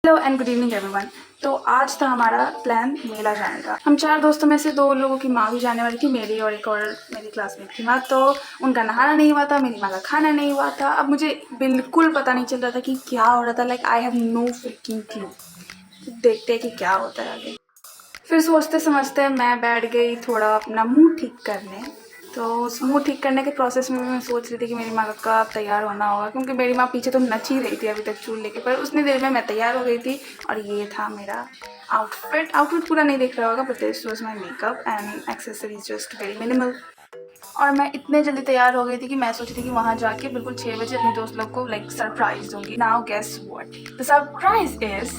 Hello and good evening everyone. तो आज था हमारा प्लान मेला जाने का। हम 4 दोस्तों में से 2 लोगों की माँ भी जाने वाली थी, मेरी और एक और मेरी क्लासमेट की माँ। तो उनका नहाना नहीं हुआ था, मेरी माँ का खाना नहीं हुआ था। अब मुझे बिल्कुल पता नहीं चल रहा था कि क्या हो रहा था। Like I have no freaking clue. देखते हैं कि क्या होता है आगे। फिर सोचते समझते मैं बैठ गई थोड़ा अपना मुँह ठीक करने। तो उस मुँह ठीक करने के प्रोसेस में मैं सोच रही थी कि मेरी माँ का कब तैयार होना होगा, क्योंकि मेरी माँ पीछे तो नच ही रही थी अभी तक चूल लेके। पर उतनी देर में मैं तैयार हो गई थी और ये था मेरा आउटफिट पूरा नहीं दिख रहा होगा, but this was my makeup and accessories just very minimal. और मैं इतने जल्दी तैयार हो गई थी कि मैं सोची थी कि वहाँ जाके बिल्कुल 6 बजे अपने दोस्त लोग को लाइक सरप्राइज दूंगी। Now guess what the surprise is.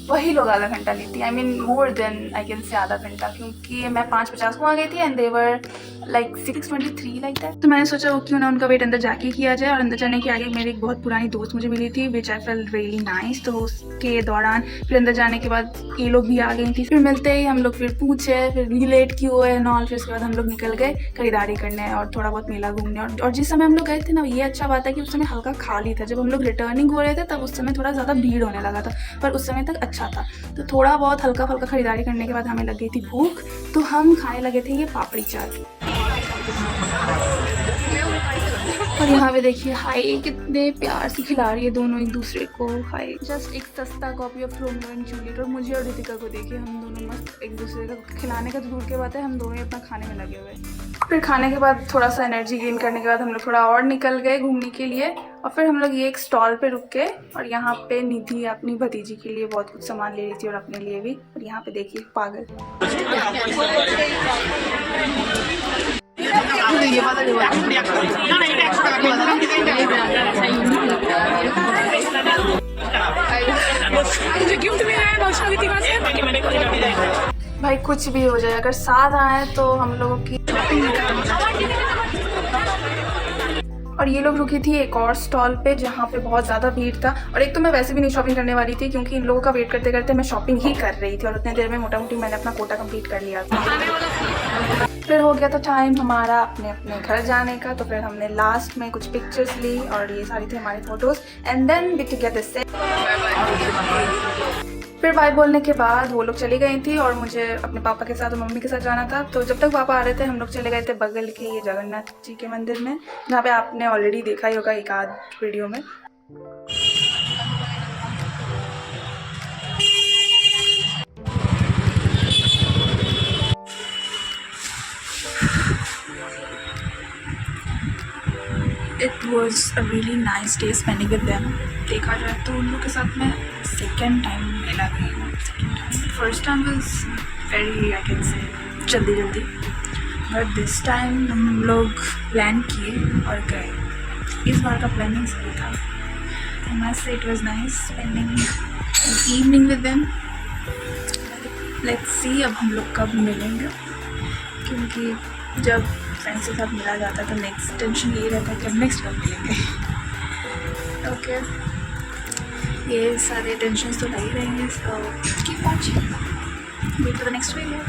वही लोग आधा घंटा लेती, I mean more than I can say आधा घंटा, क्योंकि मैं 5:50 को आ गई थी and they were like 6:23 like that. तो मैंने सोचा वो क्यों ना उनका वेट अंदर जाके किया जाए। और अंदर जाने के आगे मेरी एक बहुत पुरानी दोस्त मुझे मिली थी विच आई फेल्ट रियली नाइस। तो उसके दौरान फिर अंदर जाने के बाद ये लोग भी आ गई थी। फिर मिलते ही हम लोग फिर पूछे फिर लेट क्यों हुए नॉल। फिर उसके बाद हम लोग निकल गए खरीदारी करने और थोड़ा बहुत मेला घूमने। और जिस समय हम लोग गए थे ना, ये अच्छा बात है कि उस समय हल्का खाली था। जब हम लोग रिटर्निंग हो रहे थे तब उस समय थोड़ा ज़्यादा भीड़ होने लगा था, पर उस समय तक अच्छा था। तो थोड़ा बहुत हल्का फुल्का खरीदारी करने के बाद हमें लग गई थी भूख, तो हम खाने लगे थे ये पापड़ी चाट। और यहाँ पे देखिए हाय कितने प्यार से खिला रही है दोनों एक दूसरे को। हाय जस्ट एक सस्ता copy of Romeo and Juliet. और मुझे और रितिका को देखिए, हम दोनों मस्त एक दूसरे को खिलाने का तो दूर की बात है, हम दोनों ही अपना खाने में लगे हुए। फिर खाने के बाद थोड़ा सा एनर्जी गेन करने के बाद हम लोग थोड़ा और निकल गए घूमने के लिए। और फिर हम लोग ये एक स्टॉल पे रुक के, और यहाँ पे निधि अपनी भतीजी के लिए बहुत कुछ सामान ले रही थी और अपने लिए भी। और यहाँ पे देखिए पागल। भाई कुछ भी हो जाए, अगर साथ आए तो हम लोगों की। और ये लोग रुकी थी एक और स्टॉल पे जहाँ पे बहुत ज़्यादा भीड़ था। और एक तो मैं वैसे भी नहीं शॉपिंग करने वाली थी, क्योंकि इन लोगों का वेट करते करते मैं शॉपिंग ही कर रही थी। और उतने देर में मोटा मोटी मैंने अपना कोटा कंप्लीट कर लिया था। फिर हो गया था टाइम हमारा अपने अपने घर जाने का। तो फिर हमने लास्ट में कुछ पिक्चर्स ली और ये सारी थी हमारी photos. And then we together say फिर बाय बोलने के बाद वो लोग चली गई थी और मुझे अपने पापा के साथ और मम्मी के साथ जाना था। तो जब तक पापा आ रहे थे हम लोग चले गए थे बगल के ये जगन्नाथ जी के मंदिर में, जहाँ पे आपने ऑलरेडी देखा ही होगा एक आध वीडियो में। It was a really nice day spending with them. देखा जाए तो उन लोग के साथ मैं सेकेंड टाइम मेला गई हूँ। First time was very I can से जल्दी, बट दिस टाइम हम लोग प्लान किए और गए। इस बार का प्लानिंग सही था। I must say it was nice spending evening with them. Let's see अब हम लोग कब मिलेंगे, क्योंकि जब फ्रेंड्स के साथ मिला जाता है तो नेक्स्ट टेंशन यही रहता है कि अब नेक्स्ट कब मिलेंगे। ओके ये सारे टेंशन तो नहीं रहेंगे। So keep watching, wait for the next video.